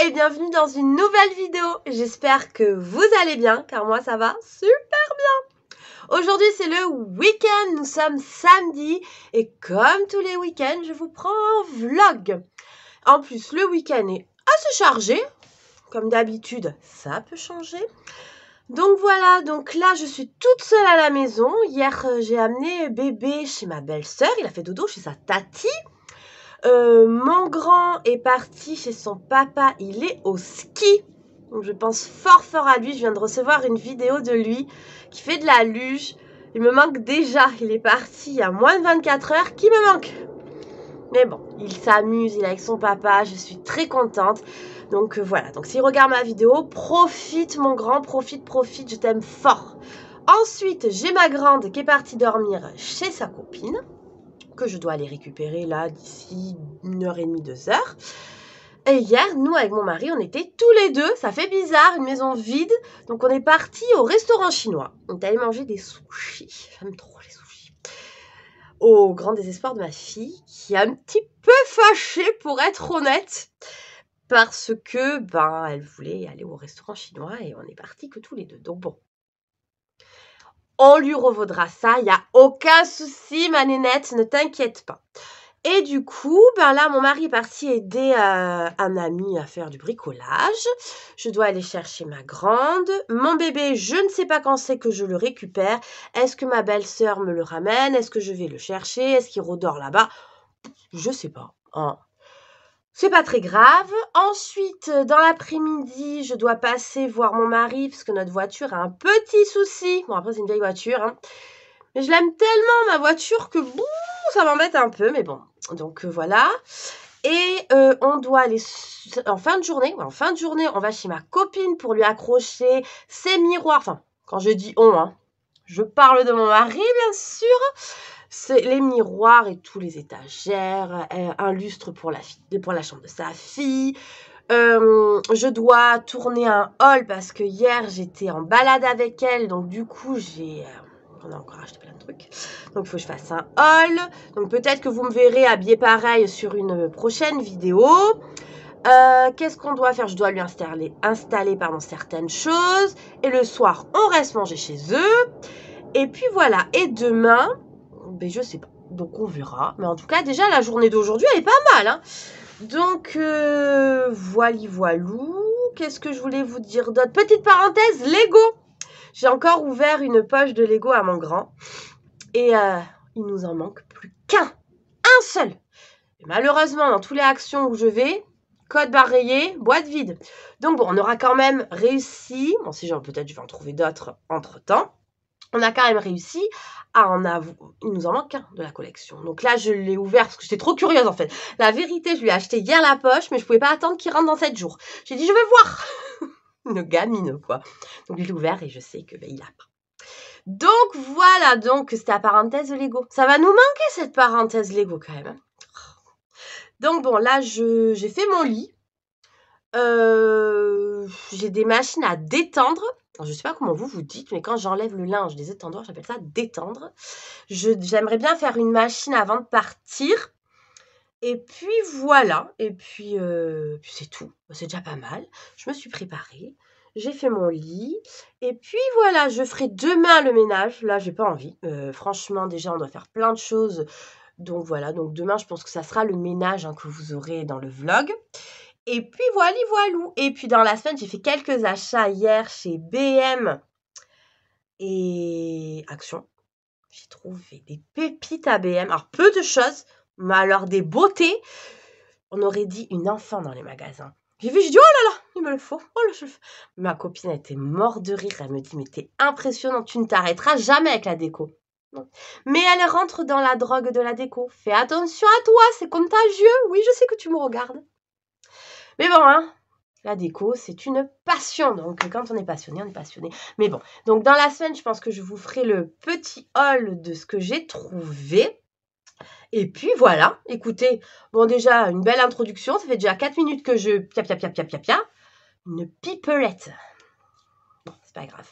et bienvenue dans une nouvelle vidéo. J'espère que vous allez bien, car moi ça va super bien. Aujourd'hui c'est le week-end, nous sommes samedi et comme tous les week-ends, je vous prends en vlog. En plus, le week-end est assez chargé, comme d'habitude, ça peut changer. Donc voilà, donc là je suis toute seule à la maison. Hier j'ai amené bébé chez ma belle-sœur, il a fait dodo chez sa tati. Mon grand est parti chez son papa, il est au ski. Donc je pense fort à lui, je viens de recevoir une vidéo de lui qui fait de la luge. Il me manque déjà, il est parti il y a moins de 24 heures, qui me manque. Mais bon, il s'amuse, il est avec son papa, je suis très contente. Donc voilà, donc s'il regarde ma vidéo, profite mon grand, profite, je t'aime fort. Ensuite, j'ai ma grande qui est partie dormir chez sa copine, que je dois aller récupérer là d'ici 1h30, 2h. Et hier, nous avec mon mari, on était tous les deux, ça fait bizarre, une maison vide, donc on est parti au restaurant chinois. On est allé manger des sushis, j'aime trop les sushis. Au grand désespoir de ma fille, qui est un petit peu fâchée pour être honnête, parce que elle voulait aller au restaurant chinois et on est partis que tous les deux. Donc bon, on lui revaudra ça, il n'y a aucun souci, ma nénette, ne t'inquiète pas. Et du coup, là, mon mari est parti aider un ami à faire du bricolage. Je dois aller chercher ma grande. Mon bébé, je ne sais pas quand c'est que je le récupère. Est-ce que ma belle-sœur me le ramène? Est-ce que je vais le chercher? Est-ce qu'il redort là-bas? Je sais pas. Hein. C'est pas très grave. Ensuite, dans l'après-midi, je dois passer voir mon mari parce que notre voiture a un petit souci. Bon, après, c'est une vieille voiture, hein. Mais je l'aime tellement, ma voiture, que ça m'embête un peu. Mais bon, donc voilà. Et on doit aller en fin de journée. En fin de journée, on va chez ma copine pour lui accrocher ses miroirs. Enfin, quand je dis on, hein, je parle de mon mari, bien sûr. C'est les miroirs et tous les étagères, un lustre pour la chambre de sa fille. Je dois tourner un haul parce que hier j'étais en balade avec elle, donc du coup on a encore acheté plein de trucs. Donc il faut que je fasse un haul. Donc peut-être que vous me verrez habillée pareil sur une prochaine vidéo. Qu'est-ce qu'on doit faire? Je dois lui installer certaines choses. Et le soir, on reste manger chez eux. Et puis voilà. Et demain, je sais pas. Donc on verra. Mais en tout cas, déjà, la journée d'aujourd'hui, elle est pas mal. Hein. Donc, voilou. Qu'est-ce que je voulais vous dire d'autre? Petite parenthèse, Lego. J'ai encore ouvert une poche de Lego à mon grand. Et il nous en manque plus qu'un. Un seul. Et malheureusement, dans toutes les actions où je vais, code barre rayé, boîte vide. Donc bon, on aura quand même réussi. Bon, si peut-être je vais en trouver d'autres entre-temps. On a quand même réussi à en avoir. Il nous en manque un de la collection. Donc là, je l'ai ouvert parce que j'étais trop curieuse en fait. La vérité, je lui ai acheté hier la poche, mais je pouvais pas attendre qu'il rentre dans 7 jours. J'ai dit, je vais voir. Une gamine, quoi. Donc je l'ai ouvert et je sais que il a pas. Donc voilà, donc c'était la parenthèse Lego. Ça va nous manquer cette parenthèse Lego quand même. Donc bon, là, j'ai fait mon lit. J'ai des machines à détendre. Alors, je ne sais pas comment vous dites, mais quand j'enlève le linge des étendoirs, j'appelle ça détendre. J'aimerais bien faire une machine avant de partir. Et puis voilà. Et puis c'est tout. C'est déjà pas mal. Je me suis préparée. J'ai fait mon lit. Et puis voilà, je ferai demain le ménage. Là, j'ai pas envie. Franchement, déjà, on doit faire plein de choses. Donc voilà. Donc demain, je pense que ça sera le ménage que vous aurez dans le vlog. Et puis voilou. Et puis dans la semaine, j'ai fait quelques achats hier chez BM et Action. J'ai trouvé des pépites à BM. Alors peu de choses, mais alors des beautés. On aurait dit une enfant dans les magasins. J'ai vu, j'ai dit, oh là là, il me le faut. Oh là, je le fais. Ma copine était morte de rire. Elle me dit, mais t'es impressionnante, tu ne t'arrêteras jamais avec la déco. Non. Mais elle rentre dans la drogue de la déco. Fais attention à toi, c'est contagieux. Oui, je sais que tu me regardes. Mais bon, hein, la déco, c'est une passion. Donc, quand on est passionné, on est passionné. Mais bon, donc dans la semaine, je pense que je vous ferai le petit haul de ce que j'ai trouvé. Et puis voilà, écoutez, bon déjà, une belle introduction. Ça fait déjà 4 minutes que je pia. Une pipelette. Bon, pas grave.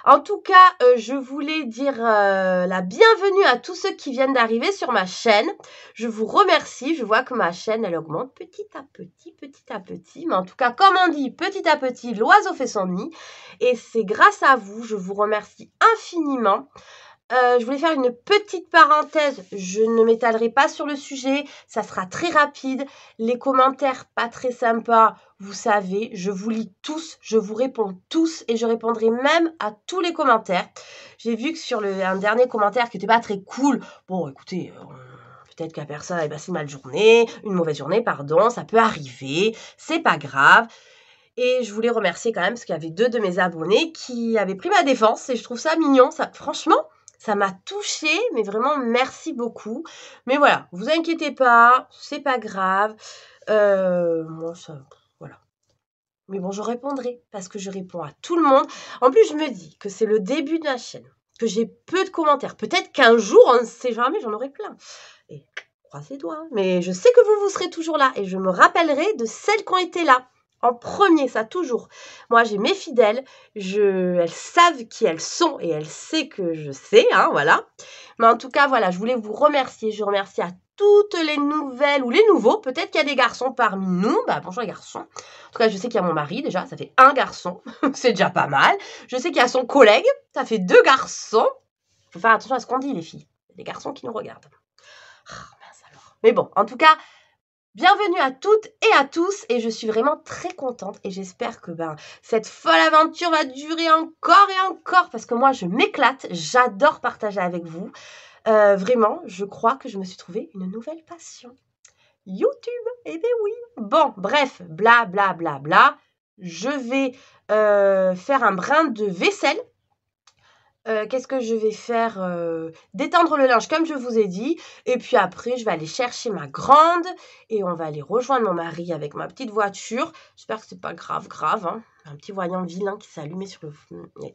En tout cas, je voulais dire la bienvenue à tous ceux qui viennent d'arriver sur ma chaîne. Je vous remercie. Je vois que ma chaîne, elle augmente petit à petit, petit à petit. Mais en tout cas, comme on dit, petit à petit, l'oiseau fait son nid. Et c'est grâce à vous. Je vous remercie infiniment. Je voulais faire une petite parenthèse, je ne m'étalerai pas sur le sujet, ça sera très rapide. Les commentaires pas très sympas, vous savez, je vous lis tous, je vous réponds tous et je répondrai même à tous les commentaires. J'ai vu que sur un dernier commentaire qui n'était pas très cool, bon écoutez, peut-être que la personne a passé une mauvaise journée, pardon, ça peut arriver, c'est pas grave. Et je voulais remercier quand même parce qu'il y avait 2 de mes abonnés qui avaient pris ma défense et je trouve ça mignon, ça, franchement. Ça m'a touchée, mais vraiment merci beaucoup. Mais voilà, vous inquiétez pas, c'est pas grave. Moi, ça, voilà. Mais bon, je répondrai parce que je réponds à tout le monde. En plus, je me dis que c'est le début de ma chaîne, que j'ai peu de commentaires. Peut-être qu'un jour, on ne sait jamais, j'en aurai plein. Et croisez les doigts, hein. Mais je sais que vous serez toujours là et je me rappellerai de celles qui ont été là. En premier, ça toujours. Moi, j'ai mes fidèles, elles savent qui elles sont et elles savent que je sais, hein, voilà. Mais en tout cas, voilà, je voulais vous remercier. Je remercie à toutes les nouvelles ou les nouveaux. Peut-être qu'il y a des garçons parmi nous. Bah, bonjour les garçons. En tout cas, je sais qu'il y a mon mari déjà, ça fait 1 garçon. C'est déjà pas mal. Je sais qu'il y a son collègue, ça fait 2 garçons. Il faut faire attention à ce qu'on dit, les filles. Il y a des garçons qui nous regardent. Oh, mince alors. Mais bon, en tout cas, bienvenue à toutes et à tous et je suis vraiment très contente et j'espère que cette folle aventure va durer encore et encore parce que moi je m'éclate, j'adore partager avec vous. Vraiment, je crois que je me suis trouvé une nouvelle passion. YouTube, eh bien oui. Bon, bref, bla bla bla bla. Je vais faire un brin de vaisselle. Qu'est-ce que je vais faire? Détendre le linge comme je vous ai dit. Et puis après, je vais aller chercher ma grande et on va aller rejoindre mon mari avec ma petite voiture. J'espère que c'est pas grave, hein. Un petit voyant vilain qui s'est allumé sur le... Bon,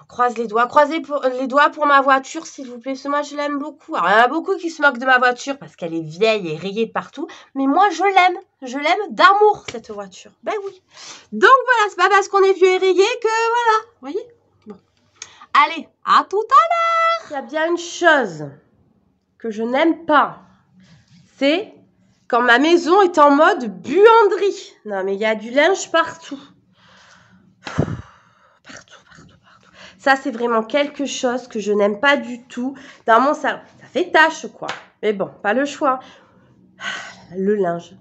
on croise les doigts. Croisez les doigts pour ma voiture, s'il vous plaît. Parce que moi, je l'aime beaucoup. Alors, il y en a beaucoup qui se moquent de ma voiture parce qu'elle est vieille et rayée de partout. Mais moi, je l'aime. Je l'aime d'amour, cette voiture. Ben oui. Donc voilà, c'est pas parce qu'on est vieux et rayé que voilà. Vous voyez? Allez, à tout à l'heure. Il y a bien une chose que je n'aime pas, c'est quand ma maison est en mode buanderie. Non, mais il y a du linge partout. Partout. Ça, c'est vraiment quelque chose que je n'aime pas du tout. Dans mon salon, ça fait tache, quoi. Mais bon, pas le choix. Le linge.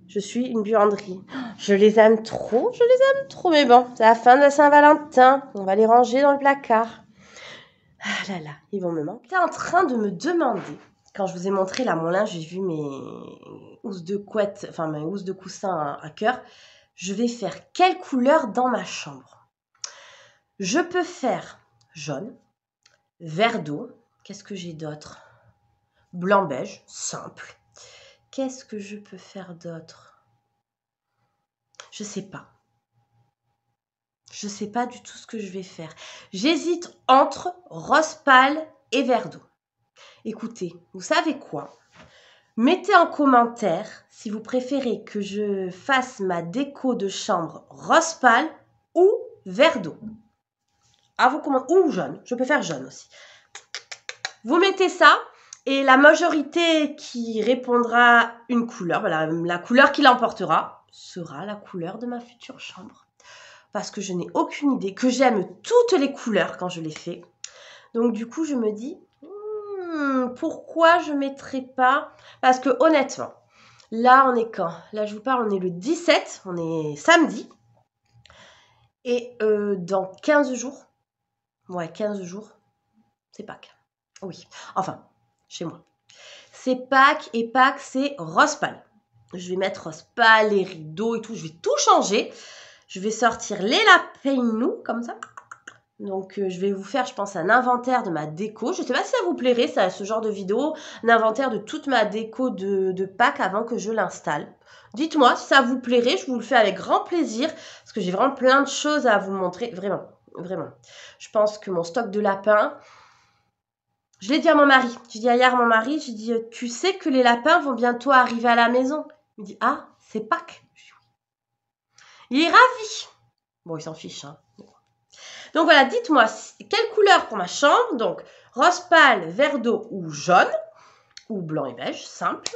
Je suis une buanderie. Je les aime trop. Mais bon, c'est la fin de la Saint-Valentin. On va les ranger dans le placard. Ah là là, ils vont me manquer. J'étais en train de me demander, quand je vous ai montré là mon linge, j'ai vu mes housses de couette, enfin mes housses de coussin à cœur. Je vais faire quelle couleur dans ma chambre? Je peux faire jaune, vert d'eau. Qu'est-ce que j'ai d'autre? Blanc-beige, simple. Qu'est-ce que je peux faire d'autre? Je sais pas. Je sais pas du tout ce que je vais faire. J'hésite entre rose pâle et vert d'eau. Écoutez, vous savez quoi? Mettez en commentaire si vous préférez que je fasse ma déco de chambre rose pâle ou vert d'eau. À vos commentaires. Ou jaune. Je peux faire jaune aussi. Vous mettez ça et la majorité qui répondra une couleur, voilà, la couleur qui l'emportera sera la couleur de ma future chambre. Parce que je n'ai aucune idée, que j'aime toutes les couleurs quand je les fais. Donc du coup, je me dis, pourquoi je ne mettrai pas... Parce que honnêtement, là, on est quand? Là, je vous parle, on est le 17, on est samedi. Et dans 15 jours, ouais, 15 jours, c'est Pâques. Oui, enfin, chez moi. C'est Pâques et Pâques, c'est rose pâle. Je vais mettre rose pâle, les rideaux et tout, je vais tout changer. Je vais sortir les lapins comme ça. Donc, je vais vous faire, je pense, un inventaire de ma déco. Je ne sais pas si ça vous plairait, ça, ce genre de vidéo. Un inventaire de toute ma déco de Pâques avant que je l'installe. Dites-moi si ça vous plairait. Je vous le fais avec grand plaisir. Parce que j'ai vraiment plein de choses à vous montrer. Vraiment, vraiment. Je pense que mon stock de lapins... Je l'ai dit à mon mari. J'ai dit hier à mon mari, j'ai dit, tu sais que les lapins vont bientôt arriver à la maison? Il me dit, ah, c'est Pâques. Il est ravi. Bon, il s'en fiche, hein. Donc voilà, dites-moi, quelle couleur pour ma chambre? Donc, rose pâle, vert d'eau ou jaune, ou blanc et beige, simple.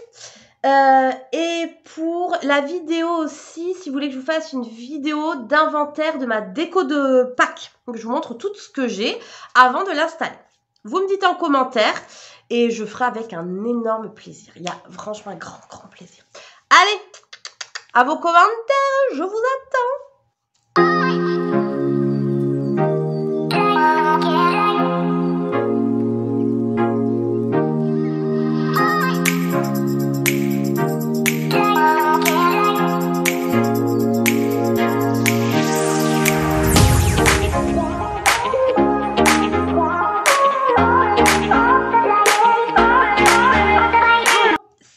Et pour la vidéo aussi, si vous voulez que je vous fasse une vidéo d'inventaire de ma déco de Pâques, donc je vous montre tout ce que j'ai avant de l'installer. Vous me dites en commentaire et je ferai avec un énorme plaisir. Il y a franchement un grand, grand plaisir. Allez, à vos commentaires, je vous attends.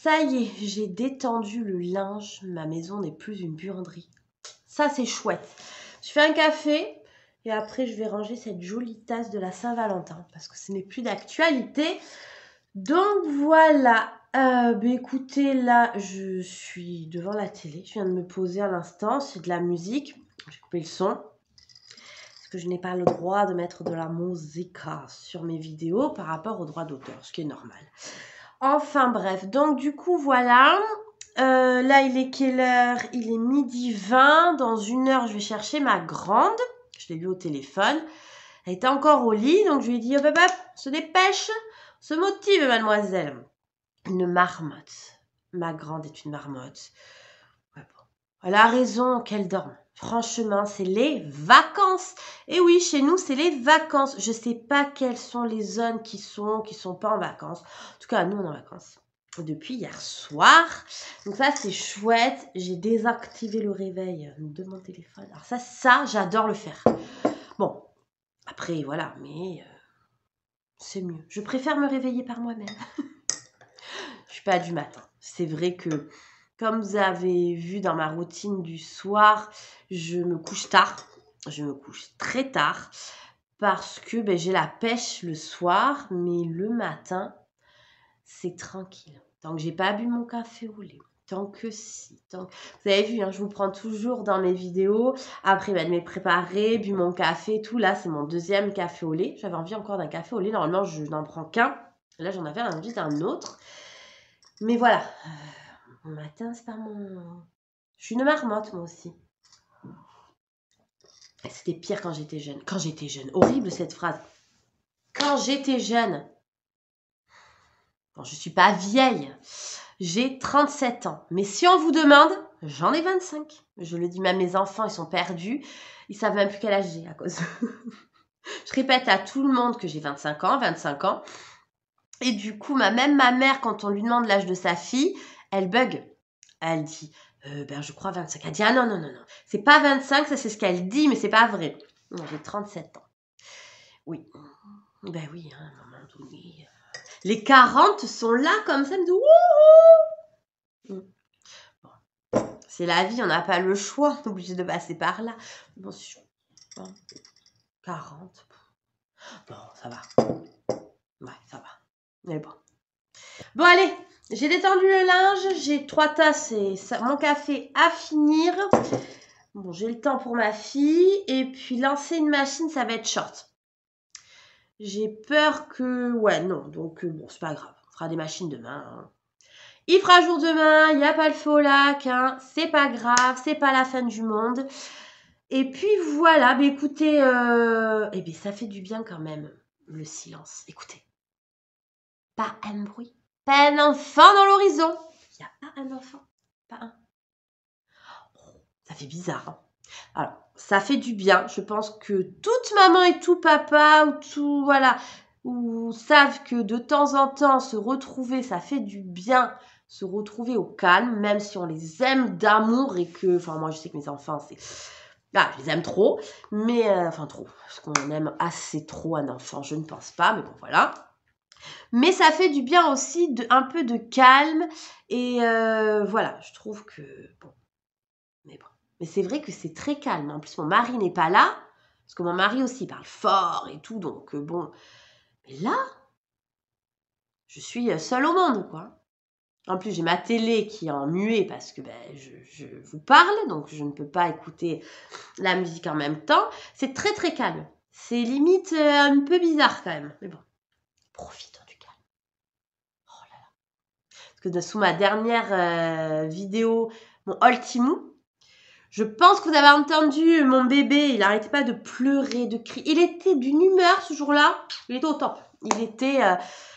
Ça y est, j'ai détendu le linge. Ma maison n'est plus une buanderie. Ça, c'est chouette. Je fais un café et après, je vais ranger cette jolie tasse de la Saint-Valentin parce que ce n'est plus d'actualité. Donc, voilà. Écoutez, là, je suis devant la télé. Je viens de me poser à l'instant. C'est de la musique. J'ai coupé le son. Parce que je n'ai pas le droit de mettre de la musique sur mes vidéos par rapport au droit d'auteur, ce qui est normal. Enfin bref, donc du coup voilà, là il est quelle heure? Il est 12h20, dans 1 heure je vais chercher ma grande, je l'ai vue au téléphone, elle était encore au lit, donc je lui ai dit hop hop hop, se dépêche, se motive mademoiselle. Une marmotte, ma grande est une marmotte, ouais, bon. Elle a raison qu'elle dorme. Franchement, c'est les vacances. Et oui, chez nous, c'est les vacances. Je sais pas quelles sont les zones qui sont pas en vacances. En tout cas, nous, on est en vacances. Depuis hier soir. Donc ça, c'est chouette. J'ai désactivé le réveil de mon téléphone. Alors ça, j'adore le faire. Bon, après, voilà, mais c'est mieux. Je préfère me réveiller par moi-même. Je suis pas du matin. C'est vrai que... Comme vous avez vu dans ma routine du soir, je me couche tard. Je me couche très tard parce que j'ai la pêche le soir, mais le matin, c'est tranquille. Tant que j'ai pas bu mon café au lait, tant que si. Vous avez vu, hein, je vous prends toujours dans mes vidéos. Après, de m'être préparé, bu mon café, tout. Là, c'est mon 2e café au lait. J'avais envie encore d'un café au lait. Normalement, je n'en prends qu'un. Là, j'en avais envie d'un autre. Mais voilà. Le matin, c'est pas mon... Je suis une marmotte, moi aussi. C'était pire quand j'étais jeune. Quand j'étais jeune. Horrible, cette phrase. Quand j'étais jeune. Bon, je suis pas vieille. J'ai 37 ans. Mais si on vous demande, j'en ai 25. Je le dis, même mes enfants, ils sont perdus. Ils savent même plus quel âge j'ai à cause. Je répète à tout le monde que j'ai 25 ans. Et du coup, même ma mère, quand on lui demande l'âge de sa fille, elle bug. Elle dit, je crois 25. Elle dit, ah non. C'est pas 25, ça c'est ce qu'elle dit, mais c'est pas vrai. Non, j'ai 37 ans. Oui. Ben oui, hein, à un moment donné. Les 40 sont là comme ça, elle me dit, wouhou! Bon. C'est la vie, on n'a pas le choix. On est obligé de passer par là. Bon, 40. Bon, ça va. Ouais, ça va. Mais bon. Bon, allez, j'ai détendu le linge, j'ai 3 tasses et mon café à finir. Bon, j'ai le temps pour ma fille. Et puis, lancer une machine, ça va être short. J'ai peur que... Ouais, non. Donc, bon, c'est pas grave. On fera des machines demain. Hein. Il fera jour demain. Il n'y a pas le feu au lac. Hein. C'est pas grave. C'est pas la fin du monde. Et puis, voilà. Écoutez, ça fait du bien quand même, le silence. Écoutez. Pas un bruit. Pas un enfant dans l'horizon. Il n'y a pas un enfant. Pas un. Oh, ça fait bizarre. Hein. Alors, ça fait du bien. Je pense que toute maman et tout papa ou tout, voilà, ou savent que de temps en temps, se retrouver, ça fait du bien. Se retrouver au calme, même si on les aime d'amour et que, enfin, moi, je sais que mes enfants, c'est... Ah, je les aime trop, mais, trop. Parce qu'on aime assez trop un enfant, je ne pense pas, mais bon, voilà. Mais ça fait du bien aussi, un peu de calme. Et voilà, je trouve que... Bon. Mais c'est vrai que c'est très calme. En plus, mon mari n'est pas là. Parce que mon mari aussi parle fort et tout. Donc, bon. Mais là, je suis seule au monde, quoi. En plus, j'ai ma télé qui est en muet parce que je vous parle, donc je ne peux pas écouter la musique en même temps. C'est très très calme. C'est limite un peu bizarre quand même. Mais bon, profitons du calme. Oh là là. Parce que sous ma dernière vidéo, mon haul Temu, je pense que vous avez entendu mon bébé, il n'arrêtait pas de pleurer, de crier. Il était d'une humeur ce jour-là, il était au top.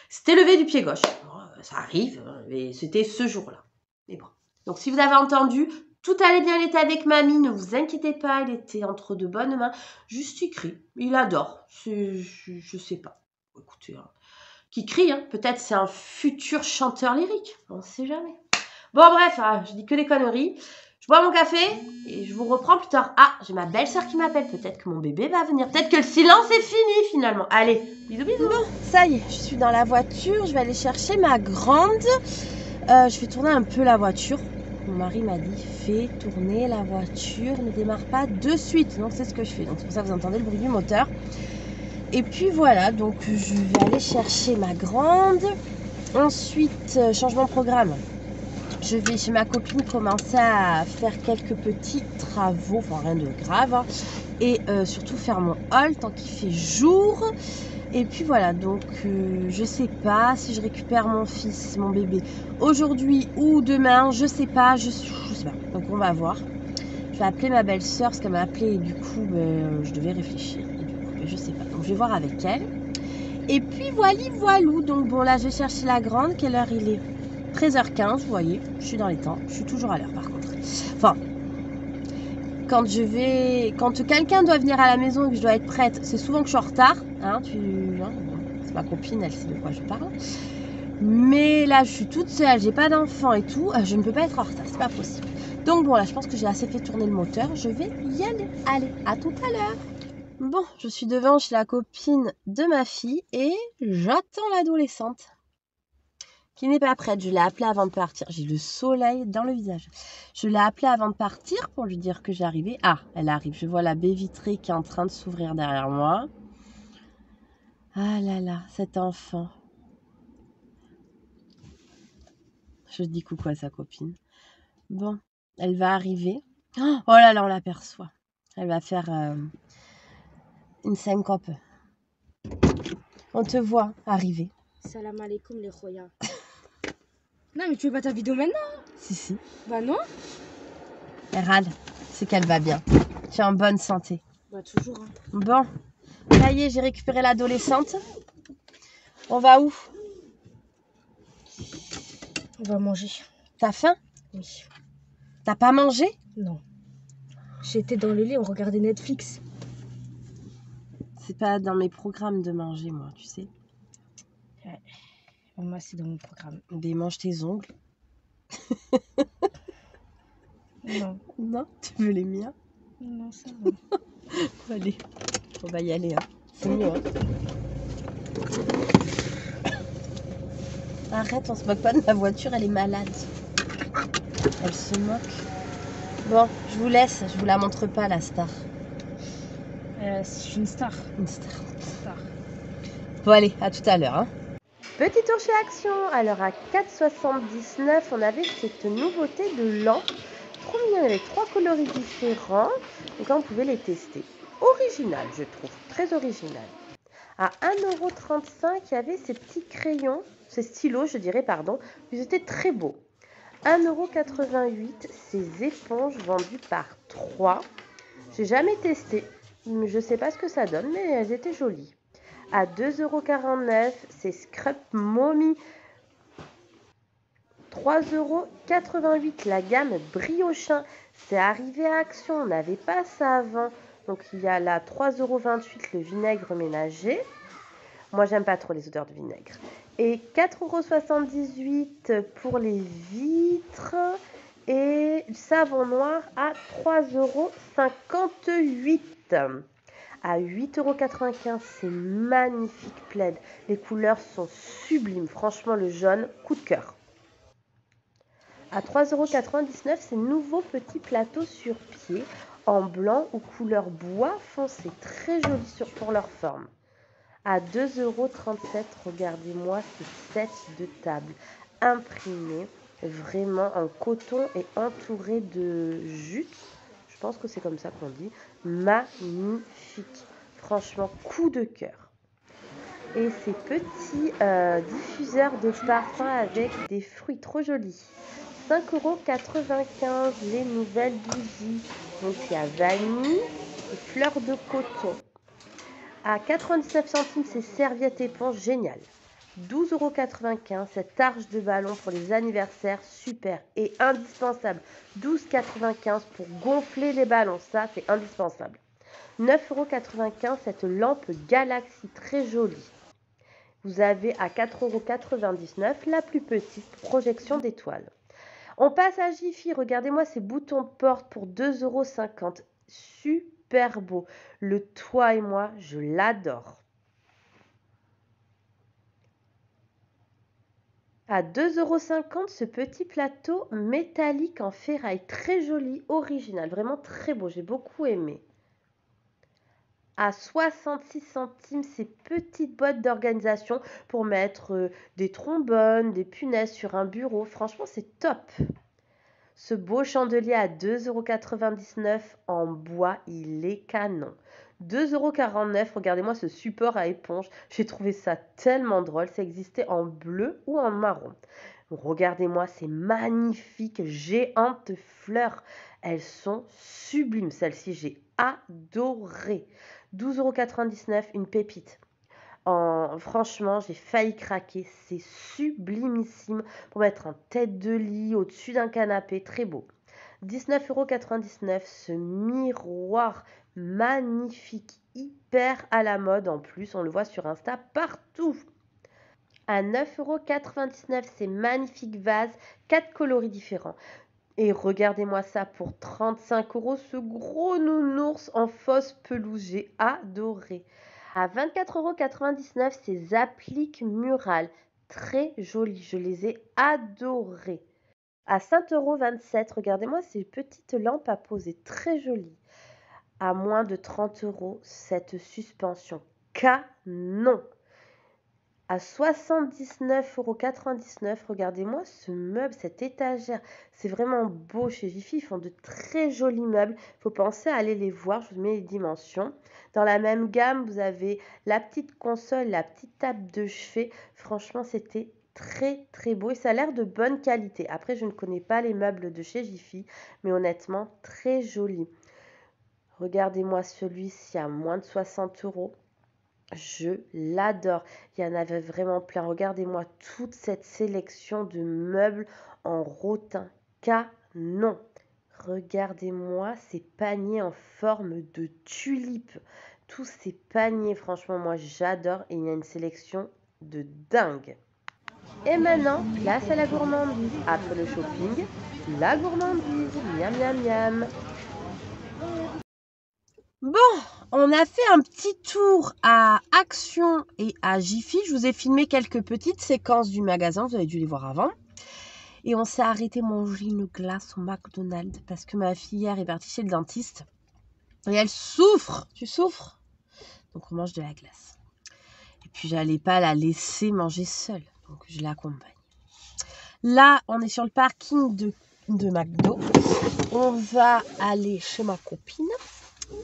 C'était levé du pied gauche. Bon, ça arrive, mais c'était ce jour-là. Mais bon. Donc si vous avez entendu, tout allait bien, il était avec mamie, ne vous inquiétez pas, il était entre de bonnes mains. Juste il crie, il adore. Je sais pas. Écoutez, qui crie, hein. Peut-être c'est un futur chanteur lyrique, on ne sait jamais. Bon bref, je dis que des conneries. Je bois mon café et je vous reprends plus tard. Ah, j'ai ma belle-sœur qui m'appelle. Peut-être que mon bébé va venir. Peut-être que le silence est fini finalement. Allez, bisous bisous. Bon, ça y est, je suis dans la voiture. Je vais aller chercher ma grande. Je vais tourner un peu la voiture. Mon mari m'a dit, fais tourner la voiture. Ne démarre pas de suite. Donc c'est ce que je fais. Donc c'est pour ça que vous entendez le bruit du moteur. Et puis voilà, donc je vais aller chercher ma grande. Ensuite, changement de programme. Je vais chez ma copine commencer à faire quelques petits travaux, enfin rien de grave, hein, et surtout faire mon haul tant qu'il fait jour. Et puis voilà, donc je sais pas si je récupère mon fils, mon bébé, aujourd'hui ou demain, je sais pas, je sais pas. Donc on va voir. Je vais appeler ma belle-sœur parce qu'elle m'a appelé et du coup je devais réfléchir. Et du coup je sais pas. Donc je vais voir avec elle. Et puis voilou. Donc bon là je vais chercher la grande. Quelle heure il est? 13h15, vous voyez, je suis dans les temps. Je suis toujours à l'heure par contre. Enfin, quand quelqu'un doit venir à la maison et que je dois être prête, c'est souvent que je suis en retard. Hein, c'est ma copine, elle sait de quoi je parle. Mais là, je suis toute seule, j'ai pas d'enfant et tout. Je ne peux pas être en retard, c'est pas possible. Donc bon, là, je pense que j'ai assez fait tourner le moteur. Je vais y aller. Allez, à tout à l'heure. Bon, je suis devant chez la copine de ma fille et j'attends l'adolescente qui n'est pas prête. Je l'ai appelée avant de partir. J'ai le soleil dans le visage. Je l'ai appelée avant de partir pour lui dire que j'arrivais. Ah, elle arrive. Je vois la baie vitrée qui est en train de s'ouvrir derrière moi. Ah là là, cet enfant. Je dis coucou à sa copine. Bon, elle va arriver. Oh là là, on l'aperçoit. Elle va faire une syncope. On te voit arriver. Salam alaikum les khoya. Non mais tu fais pas ta vidéo maintenant? Si. Bah non. Elle râle. C'est qu'elle va bien. Tu es en bonne santé. Bah toujours. Hein. Bon, ça y est, j'ai récupéré l'adolescente. On va où? On va manger. T'as faim? Oui. T'as pas mangé? Non. J'étais dans le lit, on regardait Netflix. C'est pas dans mes programmes de manger, moi, tu sais. Ouais. Moi, c'est dans mon programme. Mais mange tes ongles. Non. Non, tu veux les miens? Non, ça va. Allez, on va y aller. Hein. C'est mieux. Hein. Arrête, on se moque pas de ma voiture, elle est malade. Elle se moque. Bon, je vous laisse, je vous la montre pas, la star. Je suis une star. Une star. Star. Bon, allez, à tout à l'heure. Hein. Petit tour chez Action. Alors, à 4,79 €, on avait cette nouveauté de lampe. Trop mignon, il y avait 3 coloris différents. Donc là, on pouvait les tester. Original, je trouve. Très original. À 1,35 €, il y avait ces petits crayons, ces stylos, je dirais, pardon. Ils étaient très beaux. 1,88 €, ces éponges vendues par 3. J'ai jamais testé. Je ne sais pas ce que ça donne, mais elles étaient jolies. À 2,49 €, c'est Scrub Mommy. 3,88 €, la gamme Briochin. C'est arrivé à Action, on n'avait pas ça avant. Donc il y a là 3,28 € le vinaigre ménager. Moi, j'aime pas trop les odeurs de vinaigre. Et 4,78 € pour les vitres. Et savon noir à 3,58 €. À 8,95 €, c'est magnifique plaid. Les couleurs sont sublimes. Franchement, le jaune, coup de cœur. À 3,99 €, c'est nouveau petit plateau sur pied en blanc ou couleur bois foncé. Très joli pour leur forme. À 2,37 €, regardez-moi ce set de table imprimé vraiment en coton et entouré de jute. Je pense que c'est comme ça qu'on dit. Magnifique. Franchement, coup de cœur. Et ces petits diffuseurs de parfum avec des fruits trop jolis. 5,95 € les nouvelles bougies. Donc il y a vanille et fleurs de coton. À 99 centimes, ces serviettes éponges, génial. 12,95 € cette arche de ballon pour les anniversaires, super et indispensable. 12,95 € pour gonfler les ballons, ça c'est indispensable. 9,95 € cette lampe Galaxy, très jolie. Vous avez à 4,99 € la plus petite projection d'étoiles. On passe à Jiffy, regardez-moi ces boutons porte pour 2,50 €. Super beau. Le toi et moi, je l'adore. À 2,50 € ce petit plateau métallique en ferraille, très joli, original, vraiment très beau, j'ai beaucoup aimé. À 66 centimes, ces petites boîtes d'organisation pour mettre des trombones, des punaises sur un bureau, franchement c'est top. Ce beau chandelier à 2,99 € en bois, il est canon. 2,49 €, regardez-moi ce support à éponge. J'ai trouvé ça tellement drôle. Ça existait en bleu ou en marron. Regardez-moi ces magnifiques géantes fleurs. Elles sont sublimes. Celle-ci, j'ai adoré. 12,99 €, une pépite. Franchement, j'ai failli craquer. C'est sublimissime pour mettre en tête de lit, au-dessus d'un canapé. Très beau. 19,99 €, ce miroir magnifique, hyper à la mode en plus. On le voit sur Insta partout. À 9,99 €, ces magnifiques vases, 4 coloris différents. Et regardez-moi ça pour 35 €, ce gros nounours en fausse pelouse. J'ai adoré. À 24,99 € ces appliques murales, très jolies, je les ai adorées. À 5,27 €, regardez-moi ces petites lampes à poser, très jolies. À moins de 30 € cette suspension, canon. À 79,99 €, regardez-moi ce meuble, cette étagère. C'est vraiment beau chez Jiffy. Ils font de très jolis meubles. Il faut penser à aller les voir. Je vous mets les dimensions. Dans la même gamme, vous avez la petite console, la petite table de chevet. Franchement, c'était très très beau et ça a l'air de bonne qualité. Après, je ne connais pas les meubles de chez Jiffy, mais honnêtement, très joli. Regardez-moi celui-ci à moins de 60 €. Je l'adore. Il y en avait vraiment plein. Regardez-moi toute cette sélection de meubles en rotin. Canon. Regardez-moi ces paniers en forme de tulipe. Tous ces paniers, franchement, moi j'adore. Et il y a une sélection de dingue. Et maintenant, place à la gourmandise. Après le shopping, la gourmandise. Miam, miam, miam. Bon, on a fait un petit tour à Action et à Jiffy. Je vous ai filmé quelques petites séquences du magasin. Vous avez dû les voir avant. Et on s'est arrêté manger une glace au McDonald's parce que ma fille hier est partie chez le dentiste. Et elle souffre. Tu souffres? Donc on mange de la glace. Et puis j'allais pas la laisser manger seule. Donc je l'accompagne. Là, on est sur le parking de McDo. On va aller chez ma copine.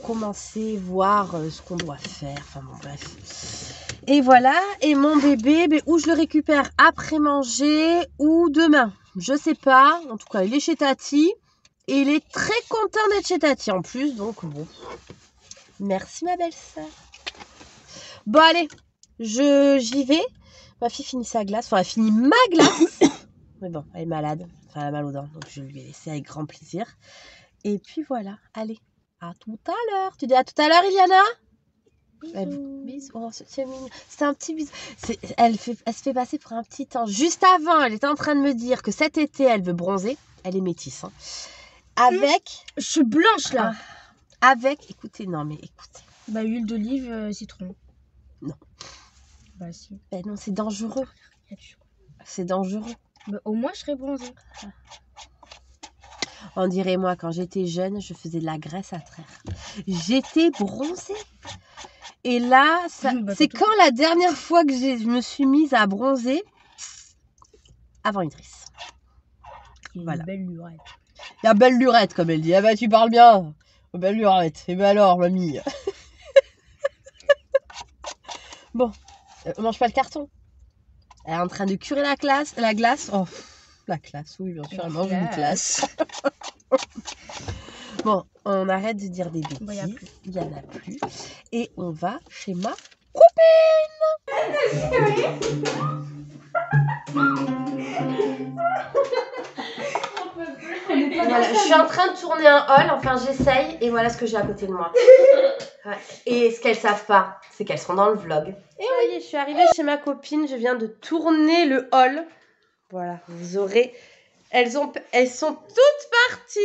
Commencer, voir ce qu'on doit faire. Enfin bon, bref. Et voilà. Et mon bébé, où je le récupère après manger ou demain. Je sais pas. En tout cas, il est chez Tati. Et il est très content d'être chez Tati en plus. Donc bon. Merci ma belle-sœur. Bon allez. J'y vais. Ma fille finit sa glace. Enfin, elle finit ma glace. Mais bon, elle est malade. Enfin, elle a mal aux dents. Donc je lui ai laissé avec grand plaisir. Et puis voilà. Allez. À tout à l'heure. Tu dis à tout à l'heure, Iliana? Bisous. Oh, c'est un petit bisou. Elle se fait passer pour un petit ange. Juste avant, elle était en train de me dire que cet été, elle veut bronzer. Elle est métisse. Hein. Avec... Je suis blanche, là. Avec... Écoutez, non, mais écoutez. Bah, huile d'olive, citron. Non. Bah, si. Ben non, c'est dangereux. C'est dangereux. Bah, au moins, je serais bronzée. On dirait, moi, quand j'étais jeune, je faisais de la graisse à traire. J'étais bronzée. Et là, c'est quand la dernière fois que je me suis mise à bronzer? Avant Idriss. une Voilà. belle lurette. La belle lurette, comme elle dit. Ah bah tu parles bien. Belle lurette. Et ben alors, mamie. Bon, on mange pas le carton. Elle est en train de curer la glace. Oh, la classe, oui, bien sûr, elle mange une classe. Bon, on arrête de dire des bêtises. Bon, y a plus. Il n'y en a plus. Et on va chez ma copine. Voilà, je suis en train de tourner un haul, enfin j'essaye, et voilà ce que j'ai à côté de moi. Ouais. Et ce qu'elles savent pas, c'est qu'elles sont dans le vlog. Et oui, je suis arrivée chez ma copine, je viens de tourner le haul. Voilà, vous aurez... Elles sont toutes parties.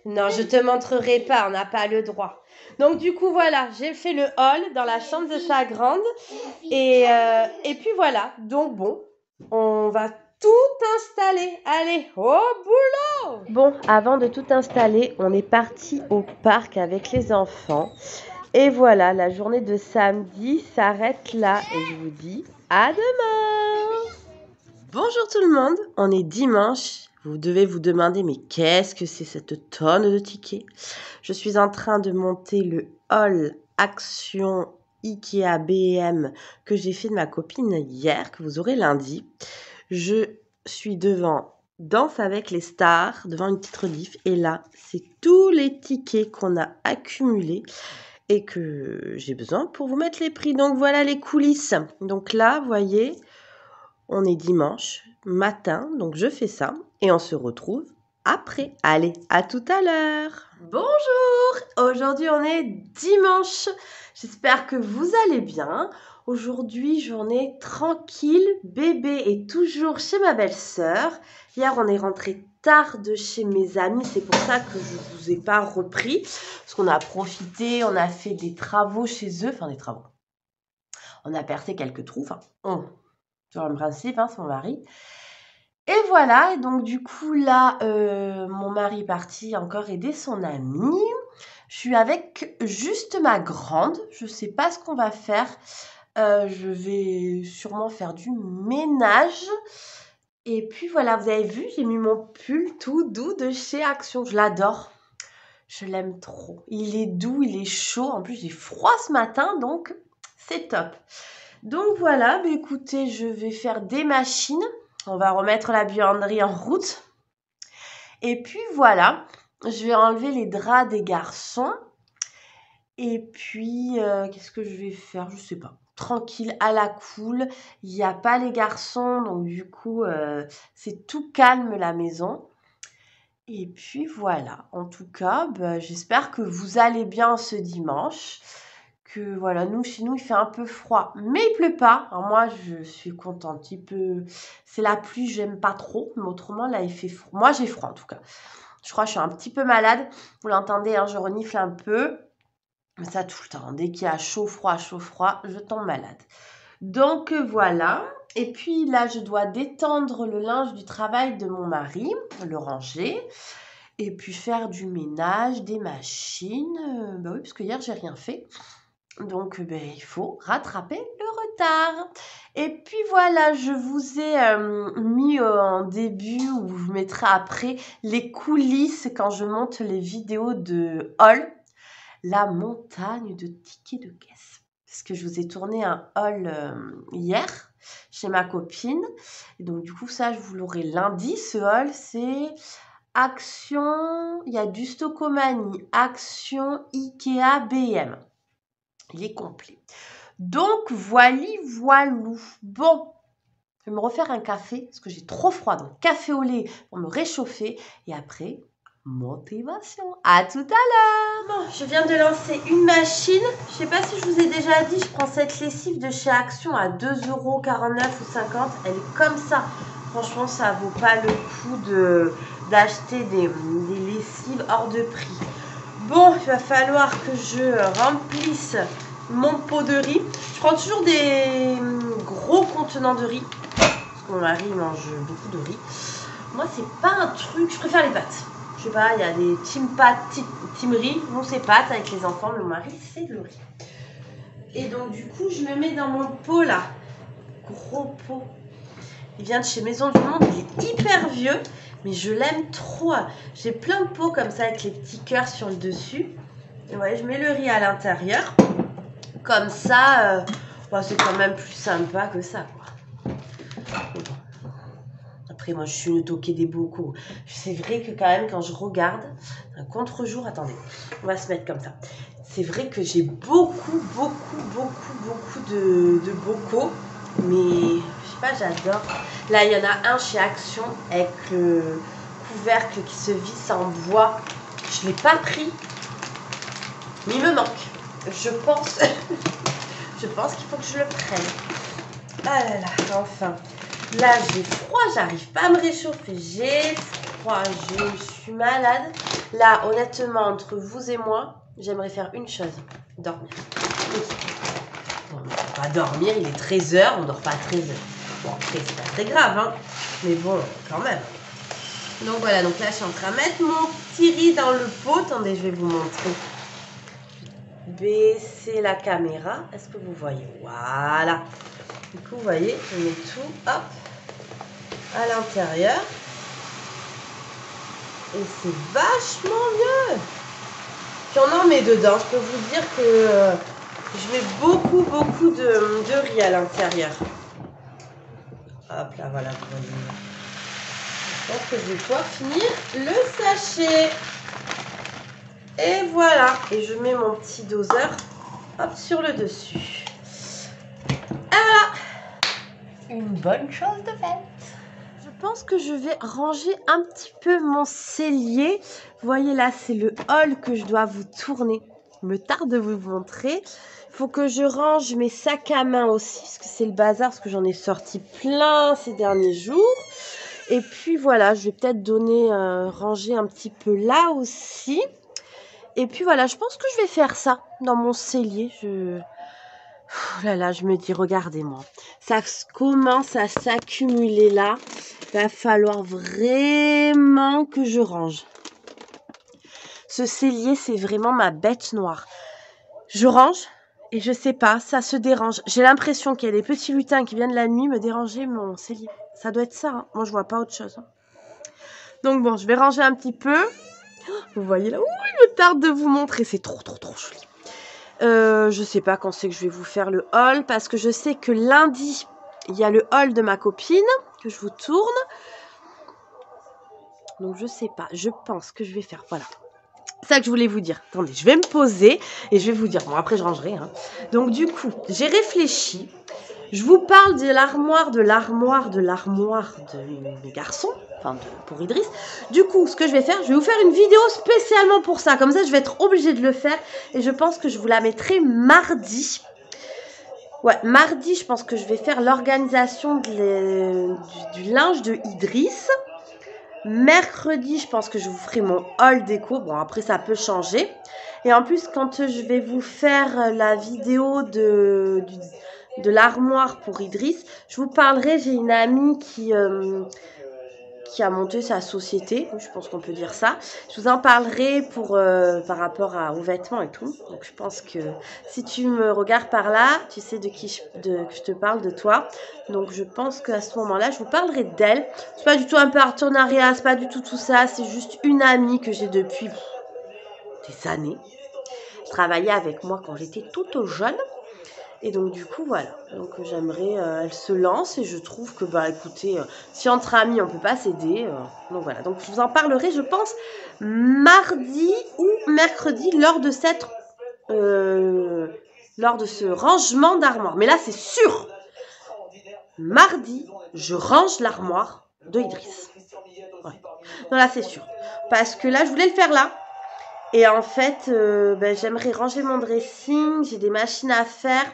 Non, je te montrerai pas, on n'a pas le droit. Donc du coup, voilà, j'ai fait le haul dans la chambre de sa grande. Et puis voilà, donc bon, on va tout installer. Allez, au boulot! Bon, avant de tout installer, on est parti au parc avec les enfants. Et voilà, la journée de samedi s'arrête là. Et je vous dis à demain! Bonjour tout le monde, on est dimanche. Vous devez vous demander, mais qu'est-ce que c'est cette tonne de tickets? Je suis en train de monter le haul Action Ikea B&M que j'ai fait de ma copine hier, que vous aurez lundi. Je suis devant Danse avec les stars, devant une petite rediff. Et là, c'est tous les tickets qu'on a accumulés et que j'ai besoin pour vous mettre les prix. Donc voilà les coulisses. Donc là, vous voyez, on est dimanche matin, donc je fais ça et on se retrouve après. Allez, à tout à l'heure. Bonjour, aujourd'hui on est dimanche. J'espère que vous allez bien. Aujourd'hui, journée tranquille. Bébé est toujours chez ma belle-sœur. Hier, on est rentré tard de chez mes amis. C'est pour ça que je ne vous ai pas repris. Parce qu'on a profité, on a fait des travaux chez eux. Enfin, des travaux. On a percé quelques trous. Enfin, sur le principe, c'est mon mari. Et voilà, et donc du coup là, mon mari est parti encore aider son ami. Je suis avec juste ma grande, je sais pas ce qu'on va faire. Je vais sûrement faire du ménage. Et puis voilà, vous avez vu, j'ai mis mon pull tout doux de chez Action, je l'adore. Je l'aime trop. Il est doux, il est chaud, en plus j'ai froid ce matin, donc c'est top. Donc voilà, bah écoutez, je vais faire des machines. On va remettre la buanderie en route. Et puis voilà, je vais enlever les draps des garçons. Et puis, qu'est-ce que je vais faire? Je sais pas. Tranquille, à la cool. Il n'y a pas les garçons, donc du coup, c'est tout calme la maison. Et puis voilà. En tout cas, j'espère que vous allez bien ce dimanche. Que voilà, chez nous, il fait un peu froid, mais il pleut pas. Alors moi, je suis contente. C'est la pluie, j'aime pas trop, mais autrement, là, il fait froid. Moi, j'ai froid en tout cas. Je crois que je suis un petit peu malade. Vous l'entendez, je renifle un peu. Mais ça tout le temps. Dès qu'il y a chaud, froid, je tombe malade. Donc voilà. Et puis là, je dois détendre le linge du travail de mon mari, le ranger. Et puis faire du ménage, des machines. Oui, parce que hier, j'ai rien fait. Donc, il faut rattraper le retard. Et puis voilà, je vous ai mis en début, ou je vous mettrai après, les coulisses quand je monte les vidéos de haul. La montagne de tickets de caisse. Parce que je vous ai tourné un haul hier chez ma copine. Et donc, du coup, ça, je vous l'aurai lundi. Ce haul, c'est Action, il y a du Stocomanie, Action, Ikea, B&M. Il est complet. Donc, voilou. Bon, je vais me refaire un café parce que j'ai trop froid. Donc, café au lait pour me réchauffer. Et après, motivation. À tout à l'heure. Bon, je viens de lancer une machine. Je sais pas si je vous ai déjà dit, je prends cette lessive de chez Action à 2,49 € ou 50. Elle est comme ça. Franchement, ça vaut pas le coup d'acheter des lessives hors de prix. Bon, il va falloir que je remplisse mon pot de riz. Je prends toujours des gros contenants de riz. Parce que mon mari mange beaucoup de riz. Moi, c'est pas un truc. Je préfère les pâtes. Je sais pas, il y a des team pâtes, team riz. Nous, c'est pâtes avec les enfants. Mais mon mari, c'est le riz. Et donc, du coup, je me mets dans mon pot là. Gros pot. Il vient de chez Maison du Monde. Il est hyper vieux, mais je l'aime trop. J'ai plein de pots comme ça avec les petits cœurs sur le dessus. Et ouais, je mets le riz à l'intérieur. Comme ça, c'est quand même plus sympa que ça, quoi. Après, moi, je suis une toquée des bocaux. C'est vrai que quand même, quand je regarde, un contre-jour, attendez, on va se mettre comme ça. C'est vrai que j'ai beaucoup de bocaux, mais je sais pas, j'adore. Là, il y en a un chez Action avec le couvercle qui se visse en bois. Je ne l'ai pas pris, mais il me manque. Je pense, je pense qu'il faut que je le prenne. Ah là là, enfin. Là, j'ai froid, j'arrive pas à me réchauffer. J'ai froid, je suis malade. Là, honnêtement, entre vous et moi, j'aimerais faire une chose, dormir. Oui. Bon, on ne va pas dormir, il est 13h, on ne dort pas à 13h. Bon, après, c'est pas très grave, hein. Mais bon, quand même. Donc voilà, donc là, je suis en train de mettre mon petit riz dans le pot. Attendez, je vais vous montrer. Baisser la caméra. Est-ce que vous voyez? Voilà. Du coup, vous voyez, je mets tout, hop, à l'intérieur. Et c'est vachement mieux. Puis on en met dedans. Je peux vous dire que je mets beaucoup de riz à l'intérieur. Hop là, voilà, vous voyez. Je pense que je vais pouvoir finir le sachet. Et voilà. Et je mets mon petit doseur, hop, sur le dessus. Et voilà. Une bonne chose de faite. Je pense que je vais ranger un petit peu mon cellier. Vous voyez là, c'est le haul que je dois vous tourner. Il me tarde de vous montrer. Il faut que je range mes sacs à main aussi, parce que c'est le bazar, parce que j'en ai sorti plein ces derniers jours. Et puis voilà, je vais peut-être ranger un petit peu là aussi. Et puis voilà, je pense que je vais faire ça dans mon cellier. Oh là là, je me dis, regardez-moi, ça commence à s'accumuler là. Il va falloir vraiment que je range. Ce cellier, c'est vraiment ma bête noire. Je range et je sais pas, ça se dérange. J'ai l'impression qu'il y a des petits lutins qui viennent la nuit me déranger mon cellier. Ça doit être ça, hein. Moi je vois pas autre chose, hein. Donc bon, je vais ranger un petit peu. Vous voyez là, il me tarde de vous montrer, c'est trop joli. Je sais pas quand c'est que je vais vous faire le haul, parce que je sais que lundi, il y a le haul de ma copine que je vous tourne. Donc je sais pas, je pense que je vais faire, voilà. C'est ça que je voulais vous dire. Attendez, je vais me poser et je vais vous dire. Bon, après je rangerai, hein. Donc du coup, j'ai réfléchi. Je vous parle de l'armoire de mes garçons, enfin pour Idriss. Du coup, ce que je vais faire, je vais vous faire une vidéo spécialement pour ça. Comme ça, je vais être obligée de le faire. Et je pense que je vous la mettrai mardi. Ouais, mardi, je pense que je vais faire l'organisation du linge de Idriss. Mercredi, je pense que je vous ferai mon haul déco. Bon, après, ça peut changer. Et en plus, quand je vais vous faire la vidéo de l'armoire pour Idriss, je vous parlerai. J'ai une amie qui a monté sa société. Je pense qu'on peut dire ça. Je vous en parlerai par rapport aux vêtements et tout. Donc, je pense que si tu me regardes par là, tu sais que je te parle de toi. Donc, je pense qu'à ce moment-là, je vous parlerai d'elle. C'est pas du tout un partenariat, c'est pas du tout ça. C'est juste une amie que j'ai depuis des années. Elle travaillait avec moi quand j'étais toute jeune. Et donc du coup voilà, donc j'aimerais, elle se lance et je trouve que écoutez, si entre amis on peut pas s'aider, donc voilà, donc je vous en parlerai je pense mardi ou mercredi lors de ce rangement d'armoire. Mais là c'est sûr, mardi je range l'armoire de Idriss. Ouais. Non là c'est sûr, parce que là je voulais le faire là. Et en fait, j'aimerais ranger mon dressing, j'ai des machines à faire.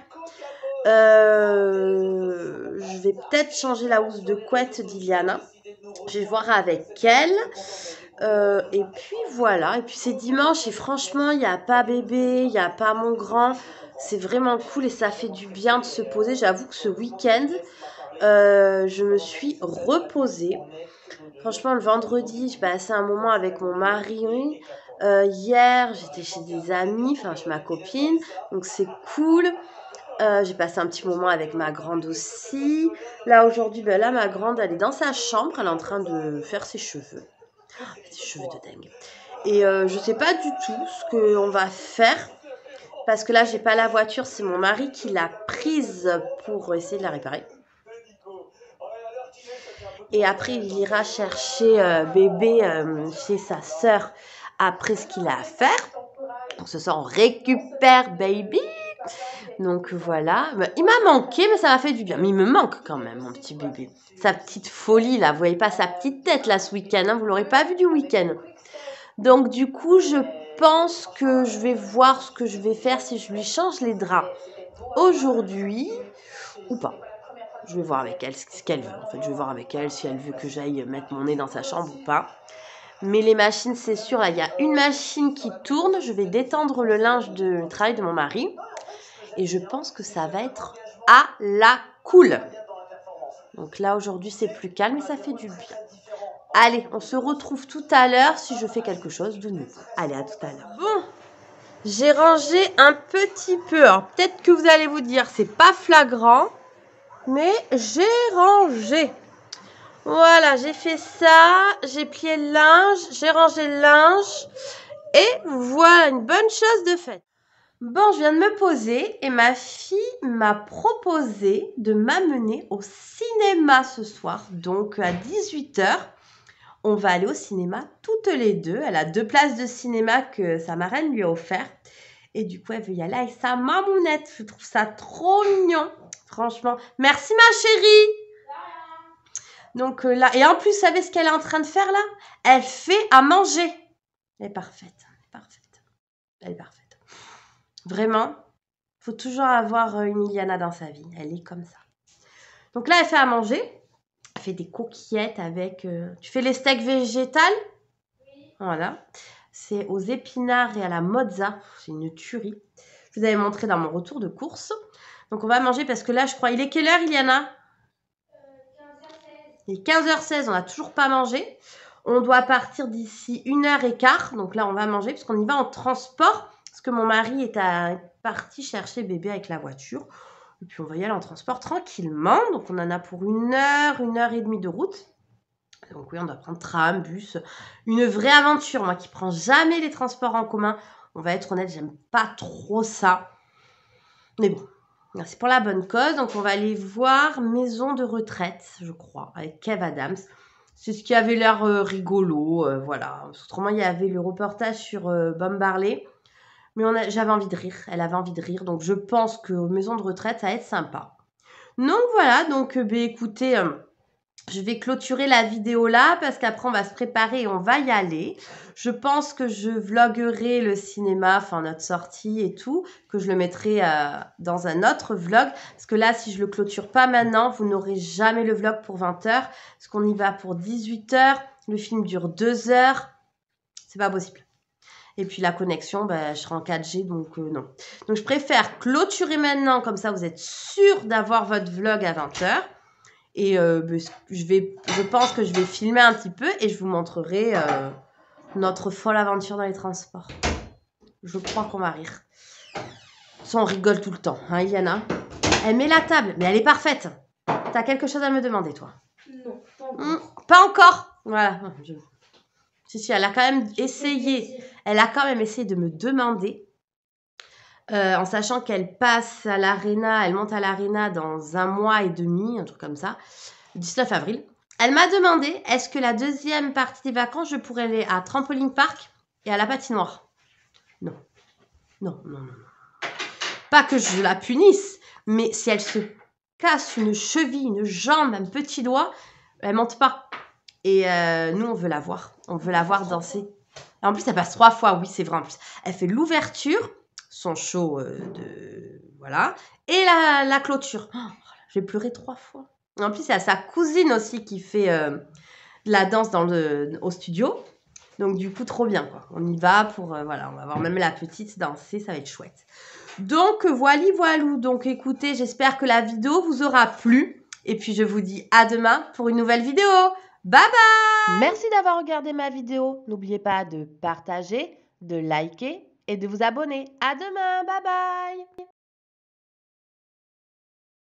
Je vais peut-être changer la housse de couette d'Iliana. Je vais voir avec elle. Et puis voilà. Et puis c'est dimanche et franchement, il n'y a pas bébé, il n'y a pas mon grand. C'est vraiment cool et ça fait du bien de se poser. J'avoue que ce week-end, je me suis reposée. Franchement, le vendredi, j'ai passé un moment avec mon mari. Hier, j'étais chez des amis, enfin chez ma copine. Donc c'est cool. J'ai passé un petit moment avec ma grande aussi. Là, aujourd'hui, ben là, ma grande, elle est dans sa chambre. Elle est en train de faire ses cheveux. Ses cheveux de dingue. Et je sais pas du tout ce qu'on va faire. Parce que là, j'ai pas la voiture. C'est mon mari qui l'a prise pour essayer de la réparer. Et après, il ira chercher bébé chez sa sœur après ce qu'il a à faire. Donc ce soir, on récupère baby. Donc voilà. Il m'a manqué, mais ça m'a fait du bien. Mais il me manque quand même, mon petit bébé. Sa petite folie, là. Vous voyez pas sa petite tête, là, ce week-end. Hein, vous l'aurez pas vu du week-end. Donc du coup, je pense que je vais voir ce que je vais faire si je lui change les draps aujourd'hui ou pas. Je vais voir avec elle ce qu'elle veut. En fait, je vais voir avec elle si elle veut que j'aille mettre mon nez dans sa chambre ou pas. Mais les machines, c'est sûr, là, il y a une machine qui tourne. Je vais détendre le linge de travail de mon mari. Et je pense que ça va être à la cool. Donc là, aujourd'hui, c'est plus calme et ça fait du bien. Allez, on se retrouve tout à l'heure si je fais quelque chose de nouveau. Allez, à tout à l'heure. Bon, j'ai rangé un petit peu. Alors, peut-être que vous allez vous dire, c'est pas flagrant. Mais j'ai rangé. Voilà, j'ai fait ça. J'ai plié le linge. J'ai rangé le linge. Et voilà, une bonne chose de faite. Bon, je viens de me poser et ma fille m'a proposé de m'amener au cinéma ce soir. Donc, à 18h, on va aller au cinéma toutes les deux. Elle a 2 places de cinéma que sa marraine lui a offert. Et du coup, elle veut y aller avec sa mamounette. Je trouve ça trop mignon. Franchement, merci ma chérie. Donc là, et en plus, vous savez ce qu'elle est en train de faire là? Elle fait à manger. Elle est parfaite, elle est parfaite. Elle est parfaite. Vraiment, il faut toujours avoir une Iliana dans sa vie. Elle est comme ça. Donc là, elle fait à manger. Elle fait des coquillettes avec... Tu fais les steaks végétales? Oui. Voilà. C'est aux épinards et à la mozza. C'est une tuerie. Je vous avais montré dans mon retour de course. Donc, on va manger parce que là, je crois... Il est quelle heure, Iliana? 15h16. Il est 15h16. On n'a toujours pas mangé. On doit partir d'ici 1h15. Donc là, on va manger parce qu'on y va en transport. Parce que mon mari est parti chercher bébé avec la voiture. Et puis, on va y aller en transport tranquillement. Donc, on en a pour 1h et demie de route. Donc oui, on doit prendre tram, bus. Une vraie aventure. Moi qui prends jamais les transports en commun. On va être honnête, j'aime pas trop ça. Mais bon. C'est pour la bonne cause, donc on va aller voir Maison de retraite, je crois, avec Kev Adams. C'est ce qui avait l'air rigolo, voilà. Autrement, il y avait le reportage sur Bob Marley, mais j'avais envie de rire, elle avait envie de rire, donc je pense que Maison de retraite, ça va être sympa. Donc voilà, donc écoutez, je vais clôturer la vidéo là parce qu'après on va se préparer et on va y aller. Je pense que je vloguerai le cinéma, enfin notre sortie et tout, que je le mettrai dans un autre vlog. Parce que là, si je le clôture pas maintenant, vous n'aurez jamais le vlog pour 20h. Parce qu'on y va pour 18h. Le film dure 2 heures. C'est pas possible. Et puis la connexion, je serai en 4G, donc non. Donc je préfère clôturer maintenant, comme ça vous êtes sûr d'avoir votre vlog à 20h. Et je pense que je vais filmer un petit peu et je vous montrerai notre folle aventure dans les transports. Je crois qu'on va rire. Ça, on rigole tout le temps, hein, Iliana? Elle met la table, mais elle est parfaite. T'as quelque chose à me demander, toi? Non, pas encore. Pas encore. Voilà. Si, elle a quand même essayé. Elle a quand même essayé de me demander. En sachant qu'elle passe à l'Arena, elle monte à l'Arena dans 1 mois et demi, un truc comme ça, le 19 avril. Elle m'a demandé, est-ce que la deuxième partie des vacances, je pourrais aller à Trampoline Park et à la patinoire? Non. Non. Pas que je la punisse, mais si elle se casse une cheville, une jambe, un petit doigt, elle monte pas. Et nous, on veut la voir. On veut la voir danser. Et en plus, elle passe 3 fois, oui, c'est vrai. En plus, elle fait l'ouverture, son show voilà, et la clôture. Oh, j'ai pleuré 3 fois. En plus, il y a sa cousine aussi qui fait de la danse au studio. Donc, du coup, trop bien, quoi. On y va pour, voilà, on va voir même la petite danser, ça va être chouette. Donc, voilou. Donc, écoutez, j'espère que la vidéo vous aura plu. Et puis, je vous dis à demain pour une nouvelle vidéo. Bye bye! Merci d'avoir regardé ma vidéo. N'oubliez pas de partager, de liker et de vous abonner. À demain, bye bye!